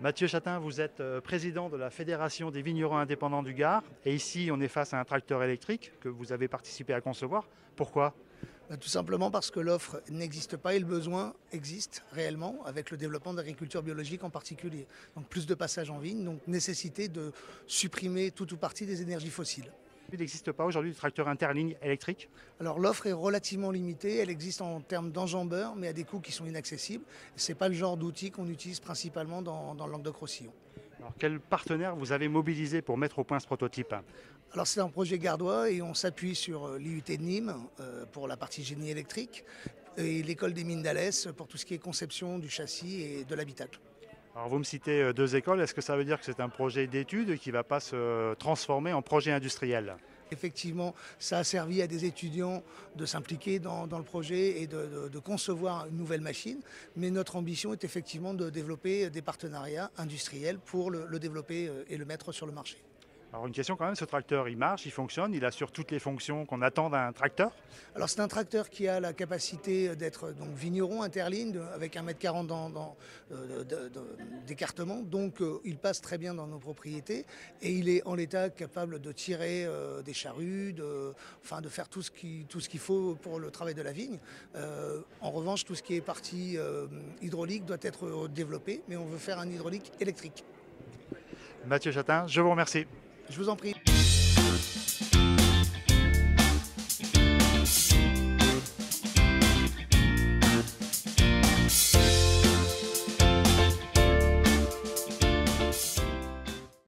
Mathieu Chatin, vous êtes président de la Fédération des vignerons indépendants du Gard. Et ici, on est face à un tracteur électrique que vous avez participé à concevoir. Pourquoi? Tout simplement parce que l'offre n'existe pas et le besoin existe réellement avec le développement de l'agriculture biologique en particulier. Donc plus de passages en vigne, donc nécessité de supprimer tout ou partie des énergies fossiles. Il n'existe pas aujourd'hui de tracteur interligne électrique. Alors l'offre est relativement limitée, elle existe en termes d'enjambeurs mais à des coûts qui sont inaccessibles. Ce n'est pas le genre d'outil qu'on utilise principalement dans le Languedoc-Roussillon. Alors, quel partenaire vous avez mobilisé pour mettre au point ce prototype? Alors c'est un projet gardois et on s'appuie sur l'IUT de Nîmes pour la partie génie électrique et l'école des mines d'Alès pour tout ce qui est conception du châssis et de l'habitacle. Alors, vous me citez deux écoles. Est-ce que ça veut dire que c'est un projet d'études qui ne va pas se transformer en projet industriel? Effectivement, ça a servi à des étudiants de s'impliquer dans le projet et de concevoir une nouvelle machine. Mais notre ambition est effectivement de développer des partenariats industriels pour le développer et le mettre sur le marché. Alors une question quand même, ce tracteur il marche, il fonctionne, il assure toutes les fonctions qu'on attend d'un tracteur? Alors c'est un tracteur qui a la capacité d'être donc vigneron interligne avec 1,40 m d'écartement. Donc il passe très bien dans nos propriétés et il est en l'état capable de tirer des charrues, de faire tout ce qu'il faut pour le travail de la vigne. En revanche, tout ce qui est partie hydraulique doit être développé, mais on veut faire un hydraulique électrique. Mathieu Chatin, je vous remercie. Je vous en prie.